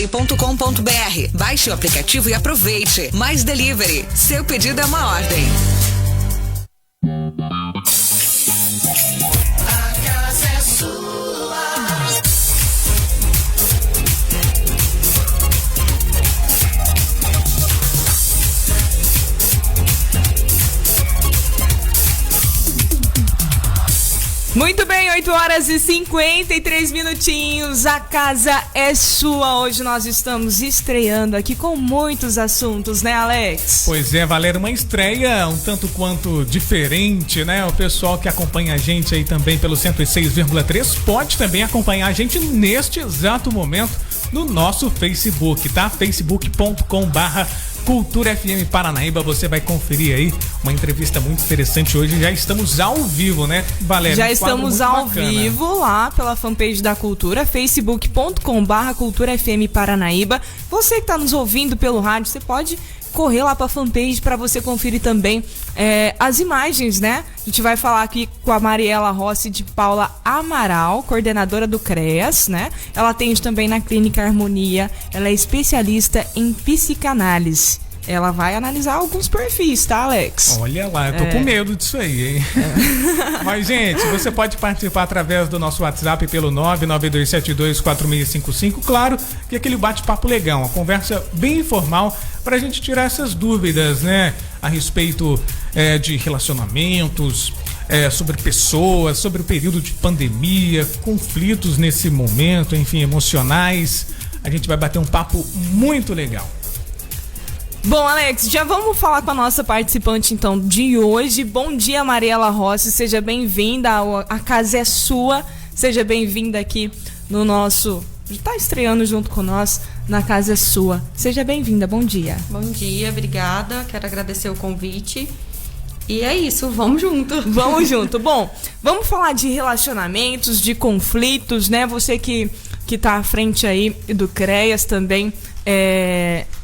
.com.br. Baixe o aplicativo e aproveite. Mais Delivery. Seu pedido é uma ordem. A casa é sua. Muito bem, 8 horas e 53 minutinhos. A casa é sua. Hoje nós estamos estreando aqui com muitos assuntos, né, Alex? Pois é, Valéria, uma estreia um tanto quanto diferente, né? O pessoal que acompanha a gente aí também pelo 106,3 pode também acompanhar a gente neste exato momento no nosso Facebook, tá? facebook.com/Cultura FM Paranaíba. Você vai conferir aí uma entrevista muito interessante hoje. Já estamos ao vivo, né, Valéria? Já estamos ao vivo lá pela fanpage da Cultura, facebook.com/Cultura FM Paranaíba. Você que está nos ouvindo pelo rádio, você pode correr lá para a fanpage para você conferir também as imagens, né? A gente vai falar aqui com a Mariela Rossi de Paula Amaral, coordenadora do CREAS, né? Ela atende também na Clínica Harmonia, ela é especialista em psicanálise. Ela vai analisar alguns perfis, tá, Alex? Olha lá, eu tô com medo disso aí, hein? Mas, gente, você pode participar através do nosso WhatsApp pelo 992724655. Claro que aquele bate-papo legal, uma conversa bem informal pra gente tirar essas dúvidas, né? A respeito de relacionamentos, sobre pessoas, sobre o período de pandemia, conflitos nesse momento, enfim, emocionais. A gente vai bater um papo muito legal. Bom, Alex, já vamos falar com a nossa participante, então, de hoje. Bom dia, Mariela Rossi, seja bem-vinda, a casa é sua, seja bem-vinda aqui no nosso... Está estreando junto com nós na Casa é Sua. Seja bem-vinda, bom dia. Bom dia, obrigada, quero agradecer o convite. E é isso, vamos junto. Vamos junto. Bom, vamos falar de relacionamentos, de conflitos, né? Você que tá à frente aí do CREAS também,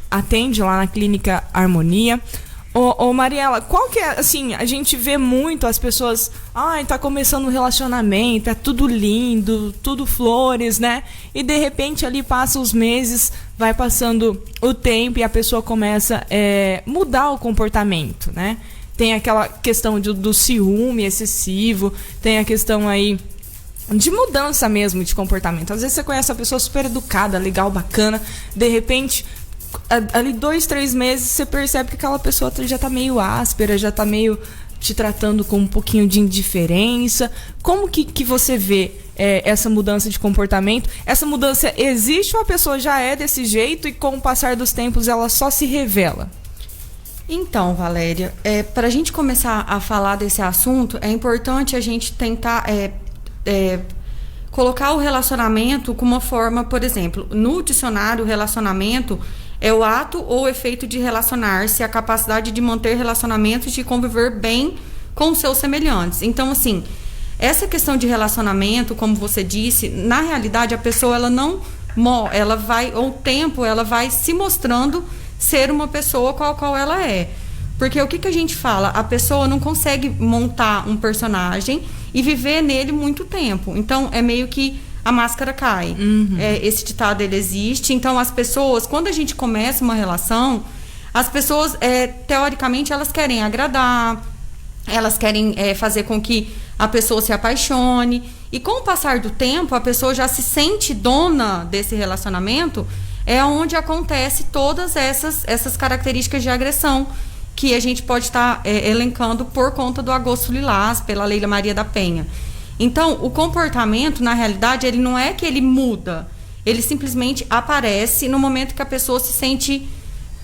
atende lá na Clínica Harmonia. Ô Mariela, qual que é, assim, a gente vê muito as pessoas, tá começando um relacionamento, é tudo lindo, tudo flores, né? E de repente ali passa os meses, vai passando o tempo e a pessoa começa a mudar o comportamento, né? Tem aquela questão do ciúme excessivo, tem a questão aí de mudança mesmo de comportamento. Às vezes você conhece a pessoa super educada, legal, bacana, de repente... ali 2-3 meses você percebe que aquela pessoa já tá meio áspera, já tá meio te tratando com um pouquinho de indiferença. Como que você vê essa mudança de comportamento? Essa mudança existe ou a pessoa já é desse jeito e com o passar dos tempos ela só se revela? Então, Valéria, para a gente começar a falar desse assunto, é importante a gente tentar colocar o relacionamento com uma forma, por exemplo, no dicionário, relacionamento é o ato ou efeito de relacionar-se, a capacidade de manter relacionamentos, de conviver bem com os seus semelhantes. Então, assim, essa questão de relacionamento, como você disse, na realidade a pessoa ela vai, ao tempo, ela vai se mostrando ser uma pessoa qual ela é. Porque o que a gente fala? A pessoa não consegue montar um personagem e viver nele muito tempo. Então, é meio que a máscara cai. Uhum. Esse ditado, ele existe. Então, as pessoas, quando a gente começa uma relação, as pessoas, teoricamente, elas querem agradar, elas querem fazer com que a pessoa se apaixone. E com o passar do tempo, a pessoa já se sente dona desse relacionamento, é onde acontece todas essas características de agressão que a gente pode estar elencando por conta do Agosto Lilás, pela Leila Maria da Penha. Então, o comportamento, na realidade, ele não é que ele muda, ele simplesmente aparece no momento que a pessoa se sente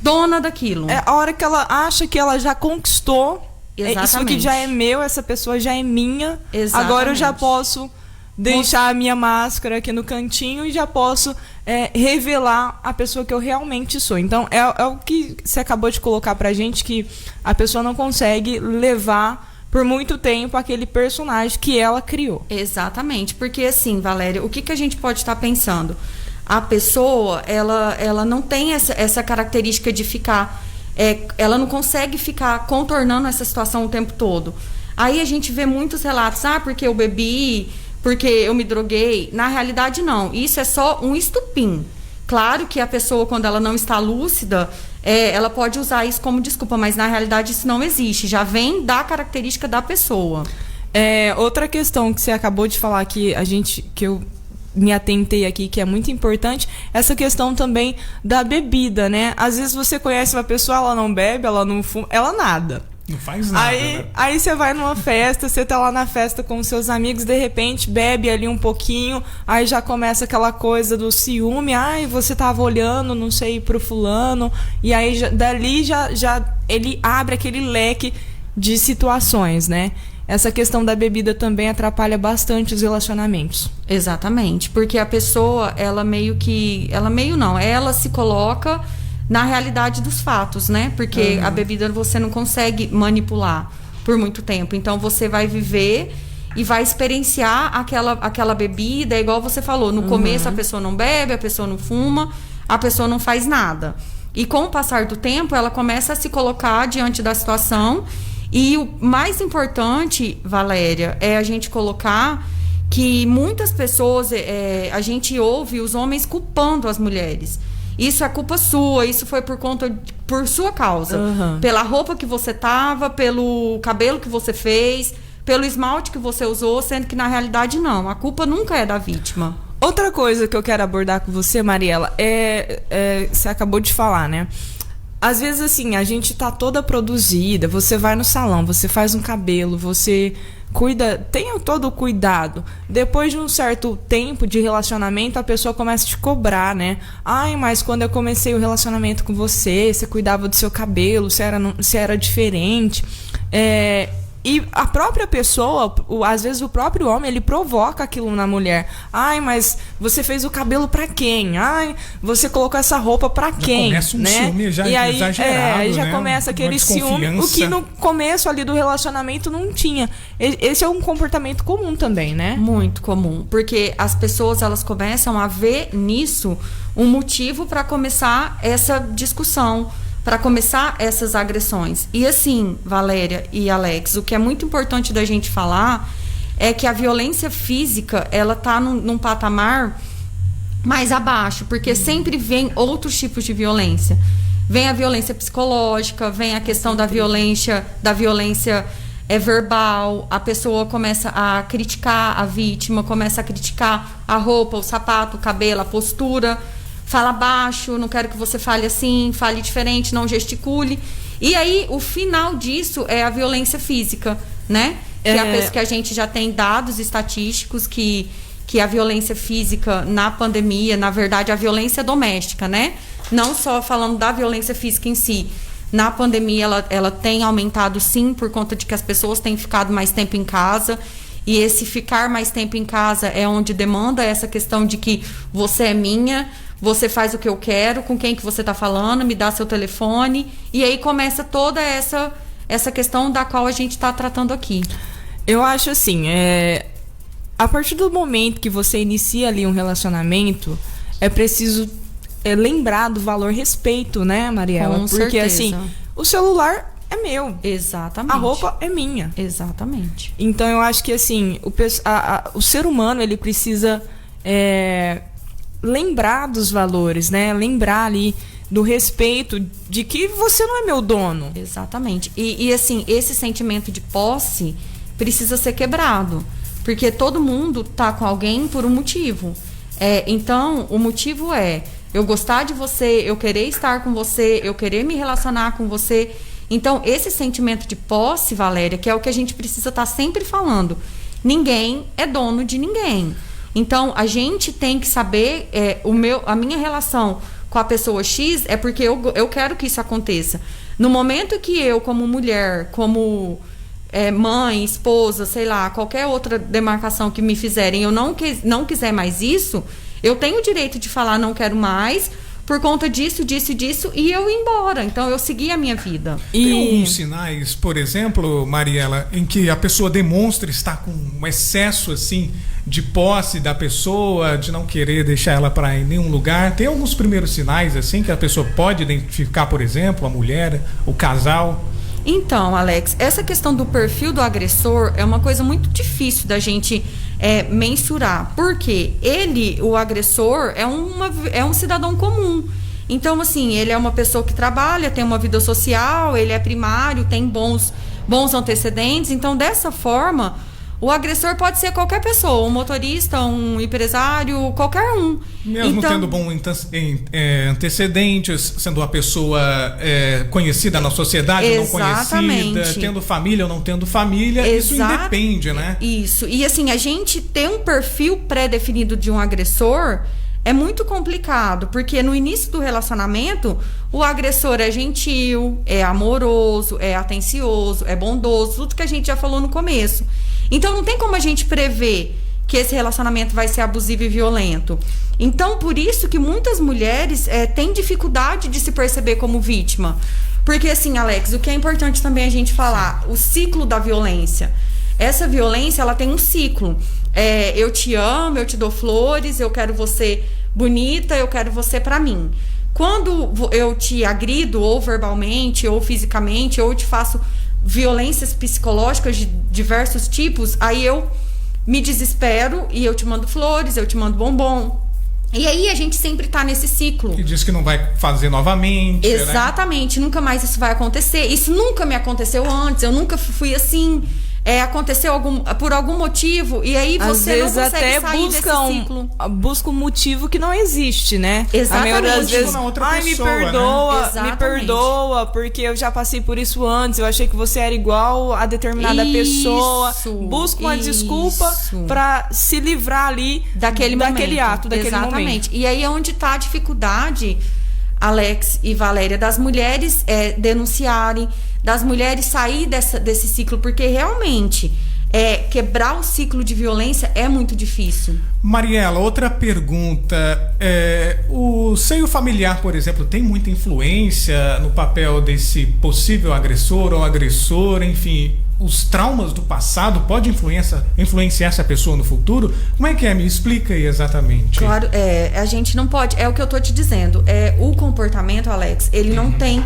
dona daquilo. É a hora que ela acha que ela já conquistou. Exatamente. Isso aqui já é meu, essa pessoa já é minha. Exatamente. Agora eu já posso deixar a minha máscara aqui no cantinho e já posso revelar a pessoa que eu realmente sou. Então, é o que você acabou de colocar pra gente, que a pessoa não consegue levar por muito tempo aquele personagem que ela criou. Exatamente, porque assim, Valéria, o que a gente pode estar pensando? A pessoa, ela não tem essa característica de ficar... ela não consegue ficar contornando essa situação o tempo todo. Aí a gente vê muitos relatos, porque eu bebi, porque eu me droguei. Na realidade, não. Isso é só um estupim. Claro que a pessoa, quando ela não está lúcida, ela pode usar isso como desculpa, mas na realidade isso não existe. Já vem da característica da pessoa. Outra questão que você acabou de falar que eu me atentei aqui, que é muito importante, essa questão também da bebida, né? Às vezes você conhece uma pessoa, ela não bebe, ela não fuma, ela nada. Não faz nada, né? Aí você vai numa festa, você tá lá na festa com seus amigos, de repente bebe ali um pouquinho, aí já começa aquela coisa do ciúme, você tava olhando, não sei, pro fulano, e aí dali já ele abre aquele leque de situações, né? Essa questão da bebida também atrapalha bastante os relacionamentos. Exatamente, porque a pessoa, ela se coloca na realidade dos fatos, né? Porque a bebida você não consegue manipular por muito tempo. Então você vai viver e vai experienciar aquela bebida, igual você falou. No começo a pessoa não bebe, a pessoa não fuma, a pessoa não faz nada. E com o passar do tempo, ela começa a se colocar diante da situação. E o mais importante, Valéria, é a gente colocar que muitas pessoas, a gente ouve os homens culpando as mulheres. Isso é culpa sua, isso foi por sua causa. Pela roupa que você tava, pelo cabelo que você fez, pelo esmalte que você usou, sendo que na realidade não. A culpa nunca é da vítima. Outra coisa que eu quero abordar com você, Mariela, você acabou de falar, né? Às vezes, assim, a gente tá toda produzida, você vai no salão, você faz um cabelo, você tenha todo o cuidado. Depois de um certo tempo de relacionamento, a pessoa começa a te cobrar, né? Mas quando eu comecei o relacionamento com você cuidava do seu cabelo, você era diferente. E a própria pessoa, às vezes o próprio homem, ele provoca aquilo na mulher. Mas você fez o cabelo pra quem? Você colocou essa roupa pra quem? Começa um ciúme exagerado, já né? começa aquele ciúme, o que no começo ali do relacionamento não tinha. Esse é um comportamento comum também, né? Muito comum, porque as pessoas, elas começam a ver nisso um motivo para começar essa discussão, para começar essas agressões. E assim, Valéria e Alex, o que é muito importante da gente falar é que a violência física, ela tá num patamar mais abaixo, porque sempre vem outros tipos de violência. Vem a violência psicológica, vem a questão da violência verbal, a pessoa começa a criticar a vítima, começa a criticar a roupa, o sapato, o cabelo, a postura. Fala baixo, não quero que você fale assim, fale diferente, não gesticule. E aí, o final disso é a violência física, né? Que a gente já tem dados estatísticos que a violência física na pandemia, na verdade, a violência doméstica, né? Não só falando da violência física em si. Na pandemia, ela tem aumentado, sim, por conta de que as pessoas têm ficado mais tempo em casa. E esse ficar mais tempo em casa é onde demanda essa questão de que você é minha, você faz o que eu quero, com quem que você está falando, me dá seu telefone. E aí começa toda essa questão da qual a gente está tratando aqui. Eu acho assim, a partir do momento que você inicia ali um relacionamento, é preciso lembrar do valor respeito, né, Mariela? Com Porque certeza. assim, o celular é meu. Exatamente. A roupa é minha. Exatamente. Então eu acho que assim, o ser humano, ele precisa lembrar dos valores, né? Lembrar ali do respeito de que você não é meu dono. Exatamente. E assim, esse sentimento de posse precisa ser quebrado. Porque todo mundo tá com alguém por um motivo. Então, o motivo é eu gostar de você, eu querer estar com você, eu querer me relacionar com você. Então, esse sentimento de posse, Valéria, que é o que a gente precisa estar sempre falando. Ninguém é dono de ninguém. Então, a gente tem que saber, a minha relação com a pessoa X é porque eu quero que isso aconteça. No momento que eu, como mulher, como mãe, esposa, sei lá, qualquer outra demarcação que me fizerem, eu não quiser mais isso, eu tenho o direito de falar não quero mais, por conta disso, e eu ir embora. Então, eu segui a minha vida. Tem alguns sinais, por exemplo, Mariela, em que a pessoa demonstra estar com um excesso, assim, de posse da pessoa, de não querer deixar ela para em nenhum lugar? Tem alguns primeiros sinais, assim, que a pessoa pode identificar, por exemplo, a mulher, o casal? Então, Alex, essa questão do perfil do agressor é uma coisa muito difícil da gente mensurar. Porque o agressor, é um cidadão comum. Então, assim, ele é uma pessoa que trabalha, tem uma vida social, ele é primário, tem bons antecedentes. Então, dessa forma, o agressor pode ser qualquer pessoa, um motorista, um empresário, qualquer um. Mesmo tendo bons antecedentes, sendo uma pessoa conhecida na sociedade ou não conhecida, tendo família ou não tendo família, isso independe, né? Isso. E assim, a gente ter um perfil pré-definido de um agressor é muito complicado, porque no início do relacionamento, o agressor é gentil, é amoroso, é atencioso, é bondoso, tudo que a gente já falou no começo. Então, não tem como a gente prever que esse relacionamento vai ser abusivo e violento. Então, por isso que muitas mulheres têm dificuldade de se perceber como vítima. Porque, assim, Alex, o que é importante também a gente falar, o ciclo da violência. Essa violência, ela tem um ciclo. Eu te amo, eu te dou flores, eu quero você bonita, eu quero você pra mim. Quando eu te agrido, ou verbalmente, ou fisicamente, ou te faço violências psicológicas de diversos tipos, aí eu me desespero e eu te mando flores, eu te mando bombom. E aí a gente sempre tá nesse ciclo. E diz que não vai fazer novamente. Exatamente, né? Nunca mais isso vai acontecer. Isso nunca me aconteceu antes, eu nunca fui assim. Aconteceu por algum motivo, e aí você não consegue até sair desse ciclo. Busca um motivo que não existe, né? Exatamente. A maioria das vezes, né? me perdoa, porque eu já passei por isso antes, eu achei que você era igual a determinada pessoa. Busca uma desculpa pra se livrar ali daquele ato, daquele momento. E aí é onde tá a dificuldade, Alex e Valéria, das mulheres denunciarem, das mulheres sair desse ciclo, porque realmente quebrar o ciclo de violência é muito difícil. Mariela, outra pergunta. O seio familiar, por exemplo, tem muita influência no papel desse possível agressor ou agressora, enfim, os traumas do passado podem influenciar essa pessoa no futuro? Como é que é? Me explica aí exatamente. Claro, a gente não pode, é o que eu tô te dizendo, o comportamento, Alex, ele não tem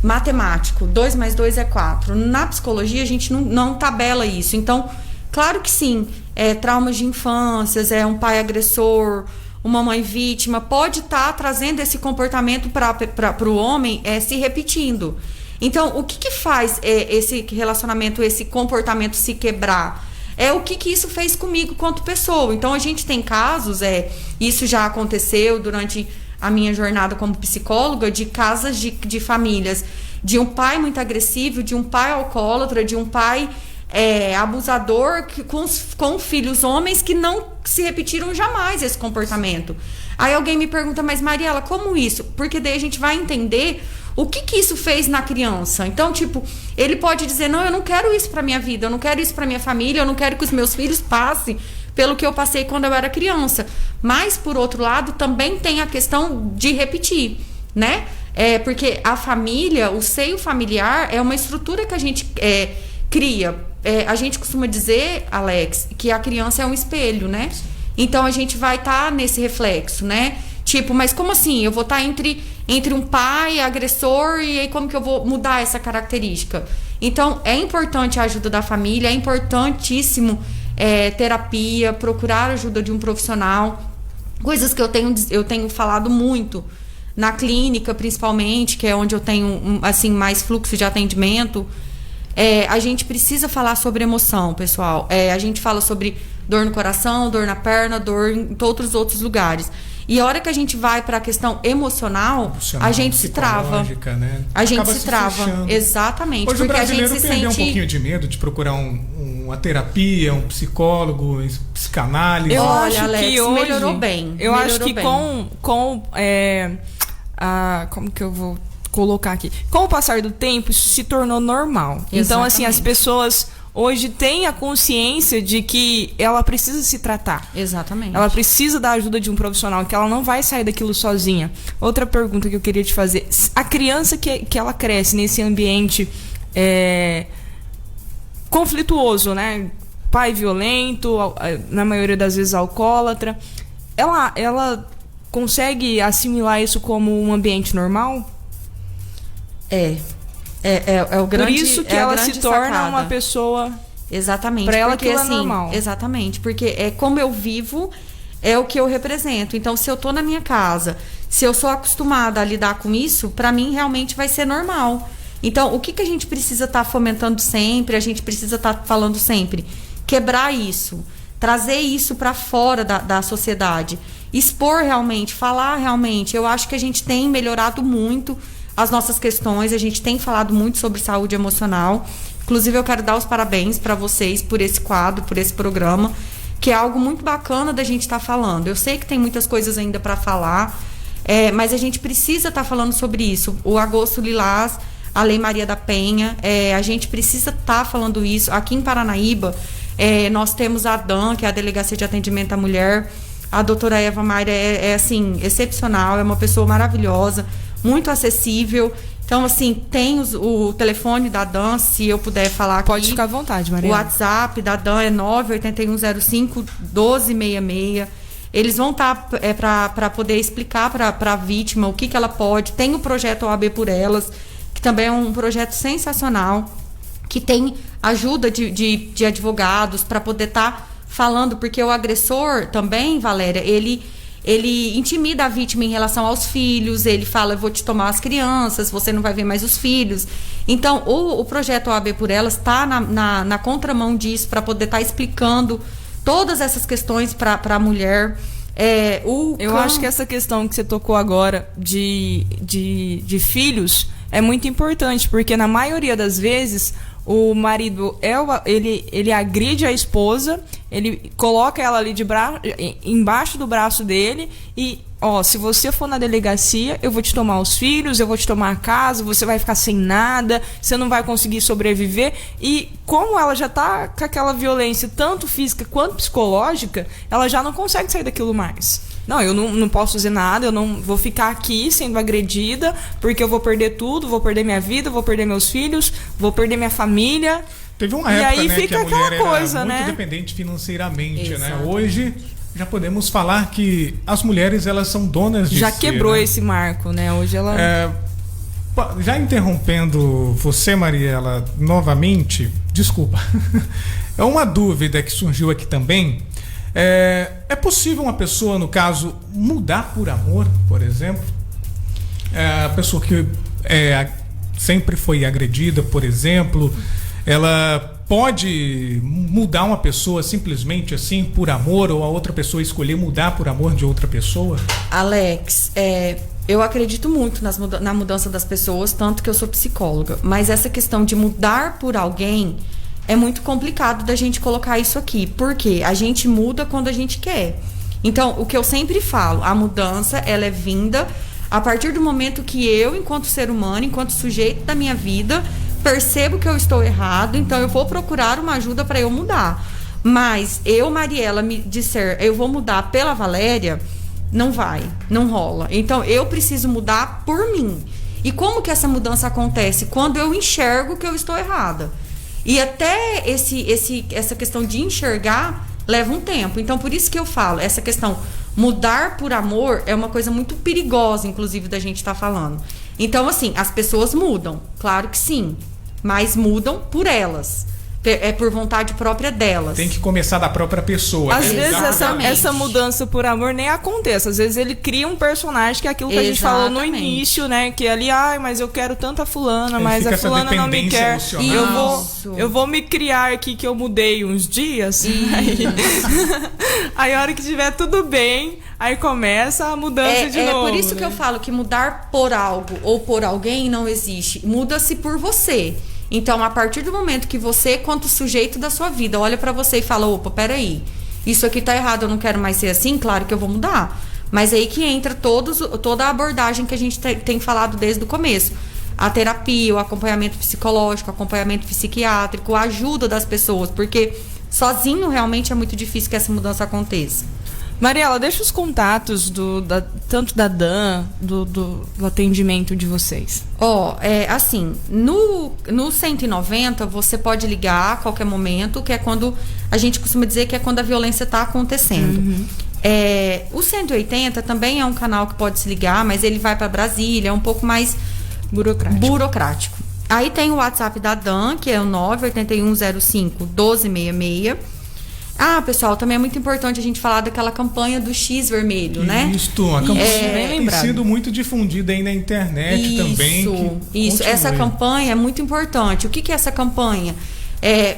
matemático, 2 mais 2 é 4. Na psicologia a gente não tabela isso, então, claro que sim, traumas de infâncias, um pai agressor, uma mãe vítima, pode estar trazendo esse comportamento para o homem se repetindo. Então, o que faz esse relacionamento, esse comportamento se quebrar? O que isso fez comigo quanto pessoa. Então, a gente tem casos, isso já aconteceu durante a minha jornada como psicóloga, de casas de famílias, de um pai muito agressivo, de um pai alcoólatra, de um pai abusador com filhos homens que não se repetiram jamais esse comportamento. Aí alguém me pergunta, mas Mariela, como isso? Porque daí a gente vai entender o que isso fez na criança. Então, tipo, ele pode dizer, não, eu não quero isso pra minha vida, eu não quero isso pra minha família, eu não quero que os meus filhos passem pelo que eu passei quando eu era criança. Mas, por outro lado, também tem a questão de repetir, né? Porque a família, o seio familiar, é uma estrutura que a gente cria. A gente costuma dizer, Alex, que a criança é um espelho, né? Então, a gente vai estar nesse reflexo, né? Tipo, mas como assim? Eu vou estar entre um pai agressor e aí como que eu vou mudar essa característica? Então, é importante a ajuda da família, é importantíssimo terapia, procurar a ajuda de um profissional. Coisas que eu tenho falado muito na clínica, principalmente, que é onde eu tenho assim, mais fluxo de atendimento. A gente precisa falar sobre emoção, pessoal. A gente fala sobre dor no coração, dor na perna, dor em todos os outros lugares. E a hora que a gente vai para a questão emocional, a gente se trava. Né? A gente se trava. Fechando. Exatamente. Hoje porque o brasileiro a gente perdeu se sente... um pouquinho de medo de procurar uma terapia, um psicólogo, psicanálise. Eu Olha, acho Alex, que hoje, melhorou bem. Eu acho que bem. Como que eu vou colocar aqui? Com o passar do tempo, isso se tornou normal. Exatamente. Então, assim, as pessoas hoje têm a consciência de que ela precisa se tratar. Exatamente. Ela precisa da ajuda de um profissional, que ela não vai sair daquilo sozinha. Outra pergunta que eu queria te fazer. A criança que ela cresce nesse ambiente conflituoso, né? Pai violento, na maioria das vezes alcoólatra, ela consegue assimilar isso como um ambiente normal? É o grande. Por isso que é a ela grande se torna sacada. uma pessoa. Exatamente. Pra ela porque, aquilo é assim, normal. Exatamente. Porque é como eu vivo, é o que eu represento. Então, se eu tô na minha casa, se eu sou acostumada a lidar com isso, pra mim realmente vai ser normal. Então, o que a gente precisa estar fomentando sempre, a gente precisa estar falando sempre? Quebrar isso, trazer isso pra fora da sociedade, expor realmente, falar realmente. Eu acho que a gente tem melhorado muito as nossas questões, a gente tem falado muito sobre saúde emocional. Inclusive, eu quero dar os parabéns para vocês por esse quadro, por esse programa, que é algo muito bacana da gente estar falando. Eu sei que tem muitas coisas ainda para falar, mas a gente precisa estar falando sobre isso. O Agosto Lilás, a Lei Maria da Penha, a gente precisa estar falando isso. Aqui em Paranaíba, nós temos a DAM, que é a Delegacia de Atendimento à Mulher. A doutora Eva Mayra assim, excepcional, é uma pessoa maravilhosa, muito acessível. Então, assim, tem o telefone da DAN, se eu puder falar aqui. Pode ficar à vontade, Maria. O WhatsApp da DAN é 98105-1266. Eles vão estar para poder explicar para a vítima o que ela pode. Tem o projeto OAB por Elas, que também é um projeto sensacional, que tem ajuda de advogados para poder estar falando, porque o agressor também, Valéria, ele intimida a vítima em relação aos filhos, ele fala, eu vou te tomar as crianças, você não vai ver mais os filhos. Então, o projeto OAB por Elas está na contramão disso, para poder estar explicando todas essas questões para a mulher. Eu acho que essa questão que você tocou agora de filhos é muito importante, porque na maioria das vezes o marido ele agride a esposa, ele coloca ela ali embaixo do braço dele e, se você for na delegacia, eu vou te tomar os filhos, eu vou te tomar a casa, você vai ficar sem nada, você não vai conseguir sobreviver. E como ela já tá com aquela violência, tanto física quanto psicológica, ela já não consegue sair daquilo mais. Não, eu não posso fazer nada, eu não vou ficar aqui sendo agredida, porque eu vou perder tudo, vou perder minha vida, vou perder meus filhos, vou perder minha família. Teve uma época, aí, né, fica que a aquela mulher coisa, era muito né? dependente financeiramente, Exatamente. né? Hoje já podemos falar que as mulheres, elas são donas de Já si, quebrou né? esse marco, né? Hoje ela... Já interrompendo você, Mariela, novamente, desculpa. É uma dúvida que surgiu aqui também. É possível uma pessoa, no caso, mudar por amor, por exemplo? A pessoa que sempre foi agredida, por exemplo, ela pode mudar uma pessoa simplesmente assim, por amor, ou a outra pessoa escolher mudar por amor de outra pessoa? Alex, eu acredito muito na mudança das pessoas, tanto que eu sou psicóloga. Mas essa questão de mudar por alguém é muito complicado da gente colocar isso aqui. Porque a gente muda quando a gente quer. Então, o que eu sempre falo, a mudança, ela é vinda a partir do momento que eu, enquanto ser humano, enquanto sujeito da minha vida, percebo que eu estou errado, então eu vou procurar uma ajuda para eu mudar. Mas eu, Mariela, me disser, eu vou mudar pela Valéria, não vai, não rola. Então, eu preciso mudar por mim. E como que essa mudança acontece? Quando eu enxergo que eu estou errada. E até essa questão de enxergar leva um tempo. Então, por isso que eu falo, essa questão mudar por amor é uma coisa muito perigosa, inclusive, da gente estar falando. Então, assim, as pessoas mudam, claro que sim, mas mudam por elas. É por vontade própria delas. Tem que começar da própria pessoa. Às né? vezes Exatamente. essa mudança por amor nem acontece. Às vezes ele cria um personagem que é aquilo que a gente falou no Exatamente. início, né? Que ali, mas eu quero tanto a fulana, Aí mas fica a essa fulana não me dependência quer. emocional. Isso. Eu vou me criar aqui que eu mudei uns dias. Aí a hora que tiver tudo bem, aí começa a mudança de novo. É por isso que eu falo que mudar por algo ou por alguém não existe. Muda-se por você. Então, a partir do momento que você, quanto sujeito da sua vida, olha pra você e fala, opa, peraí, isso aqui tá errado, eu não quero mais ser assim, claro que eu vou mudar. Mas aí que entra toda a abordagem que a gente tem falado desde o começo. A terapia, o acompanhamento psicológico, o acompanhamento psiquiátrico, a ajuda das pessoas, porque sozinho realmente é muito difícil que essa mudança aconteça. Mariela, deixa os contatos tanto da Dan, do atendimento de vocês. Assim, no 190 você pode ligar a qualquer momento, que é quando a gente costuma dizer que é quando a violência está acontecendo. Uhum. O 180 também é um canal que pode se ligar, mas ele vai para Brasília, é um pouco mais burocrático. Aí tem o WhatsApp da Dan, que é o 98105-1266. Ah, pessoal, também é muito importante a gente falar daquela campanha do X vermelho, né? Isto, a campanha tem sido muito difundida aí na internet também. Isso, essa campanha é muito importante. O que é essa campanha?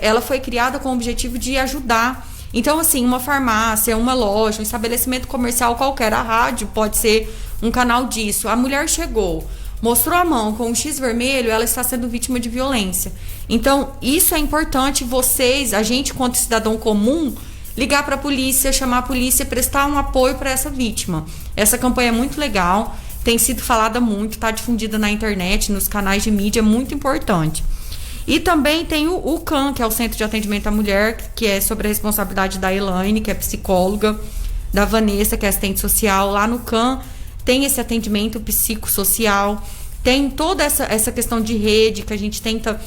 Ela foi criada com o objetivo de ajudar. Então, assim, uma farmácia, uma loja, um estabelecimento comercial qualquer, a rádio pode ser um canal disso. A mulher chegou, mostrou a mão com um X vermelho, ela está sendo vítima de violência. Então, isso é importante vocês, a gente, quanto cidadão comum, ligar para a polícia, chamar a polícia, prestar um apoio para essa vítima. Essa campanha é muito legal, tem sido falada muito, está difundida na internet, nos canais de mídia, é muito importante. E também tem o CAN, que é o Centro de Atendimento à Mulher, que é sobre a responsabilidade da Elaine, que é psicóloga, da Vanessa, que é assistente social. Lá no CAN tem esse atendimento psicossocial, tem toda essa questão de rede, que a gente tenta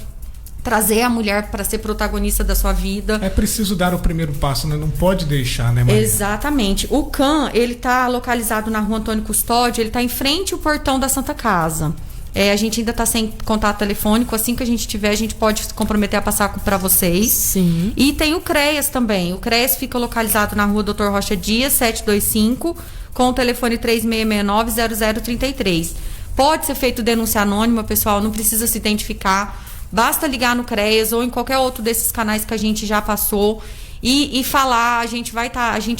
trazer a mulher para ser protagonista da sua vida. É preciso dar o primeiro passo, né? Não pode deixar, né, Maria? Exatamente. O CAN, ele está localizado na Rua Antônio Custódio, ele está em frente ao portão da Santa Casa. A gente ainda está sem contato telefônico. Assim que a gente tiver, a gente pode se comprometer a passar para vocês. Sim. E tem o CREAS também. O CREAS fica localizado na Rua Dr. Rocha Dias, 725, com o telefone 3669-0033. Pode ser feito denúncia anônima, pessoal, não precisa se identificar. Basta ligar no CREAS ou em qualquer outro desses canais que a gente já passou e falar. A gente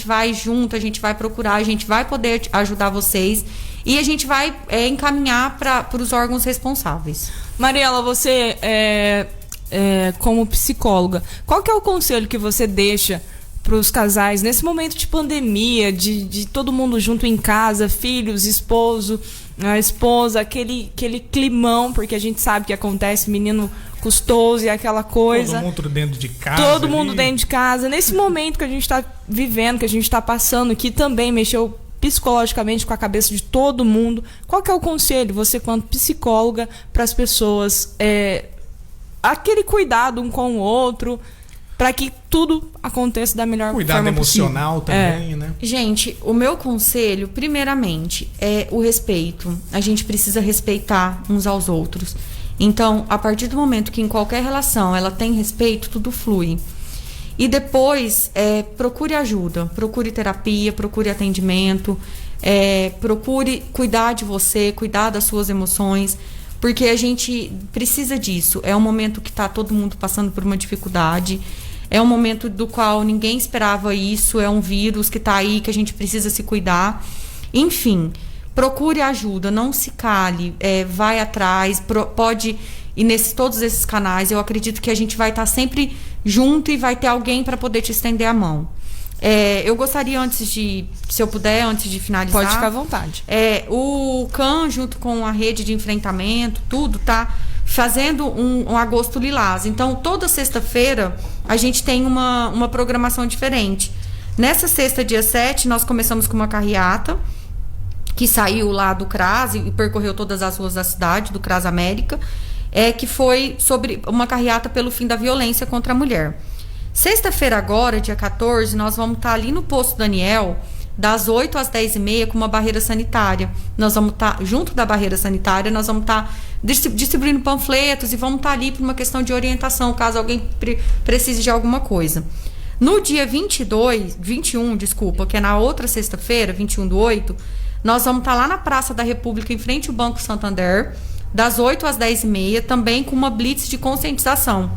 vai junto, a gente vai procurar, a gente vai poder ajudar vocês. E a gente vai encaminhar para os órgãos responsáveis. Mariela, você como psicóloga, qual que é o conselho que você deixa para os casais nesse momento de pandemia, de todo mundo junto em casa, filhos, esposo, a esposa, aquele climão, porque a gente sabe que acontece, menino custoso e aquela coisa. Todo mundo dentro de casa. Todo mundo dentro de casa. Nesse momento que a gente está vivendo, que a gente está passando, que também mexeu psicologicamente com a cabeça de todo mundo. Qual que é o conselho, você quanto psicóloga, para as pessoas, aquele cuidado um com o outro, para que tudo aconteça da melhor forma possível? Cuidado emocional também, né? Gente, o meu conselho, primeiramente, é o respeito. A gente precisa respeitar uns aos outros. Então, a partir do momento que em qualquer relação ela tem respeito, tudo flui. E depois, procure ajuda, procure terapia, procure atendimento, procure cuidar de você, cuidar das suas emoções, porque a gente precisa disso. É um momento que está todo mundo passando por uma dificuldade, é um momento do qual ninguém esperava isso, é um vírus que está aí, que a gente precisa se cuidar. Enfim, procure ajuda, não se cale, vai atrás, pode ir todos esses canais. Eu acredito que a gente vai estar sempre junto e vai ter alguém para poder te estender a mão. Eu gostaria, se eu puder, antes de finalizar... Pode ficar à vontade. O CAN, junto com a rede de enfrentamento, tudo, tá fazendo um agosto lilás. Então, toda sexta-feira, a gente tem uma programação diferente. Nessa sexta, dia 7, nós começamos com uma carreata, que saiu lá do CRAS e percorreu todas as ruas da cidade, do CRAS América, que foi sobre uma carreata pelo fim da violência contra a mulher. Sexta-feira agora, dia 14, nós vamos estar ali no Posto Daniel, das 8 às 10h30, com uma barreira sanitária. Nós vamos estar, junto da barreira sanitária, nós vamos estar distribuindo panfletos e vamos estar ali por uma questão de orientação, caso alguém precise de alguma coisa. No dia 21, que é na outra sexta-feira, 21/8, nós vamos estar lá na Praça da República, em frente ao Banco Santander, das 8 às 10h30, também com uma blitz de conscientização,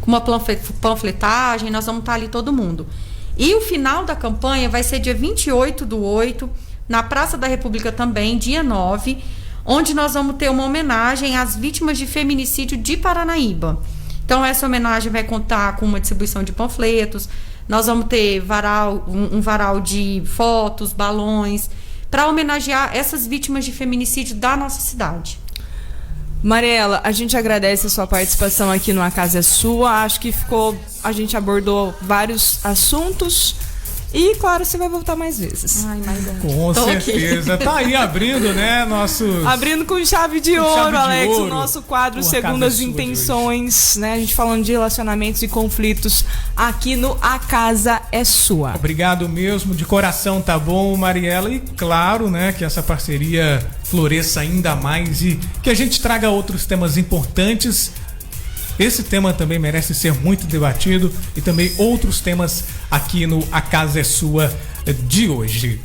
com uma panfletagem. Nós vamos estar ali todo mundo. E o final da campanha vai ser dia 28/8, na Praça da República também, dia 9, onde nós vamos ter uma homenagem às vítimas de feminicídio de Paranaíba. Então, essa homenagem vai contar com uma distribuição de panfletos, nós vamos ter um varal de fotos, balões, para homenagear essas vítimas de feminicídio da nossa cidade. Mariela, a gente agradece a sua participação aqui no A Casa é Sua. Acho que a gente abordou vários assuntos E, claro, você vai voltar mais vezes. Ai, mais bom. Com certeza. Tá aí abrindo, né, nossos... Abrindo com chave de Com ouro, chave de Alex, ouro. o nosso quadro Uma Segundo casa as sua de Intenções, né? A gente falando de relacionamentos e conflitos aqui no A Casa é Sua. Obrigado mesmo, de coração, tá bom, Mariela? E claro, né, que essa parceria floresça ainda mais e que a gente traga outros temas importantes. Esse tema também merece ser muito debatido e também outros temas aqui no A Casa é Sua de hoje.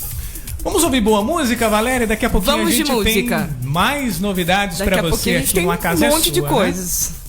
Vamos ouvir boa música, Valéria? Daqui a pouquinho Vamos a gente de música. tem mais novidades Daqui para a você pouquinho a gente aqui tem no A Casa é um monte de Sua, né? coisas.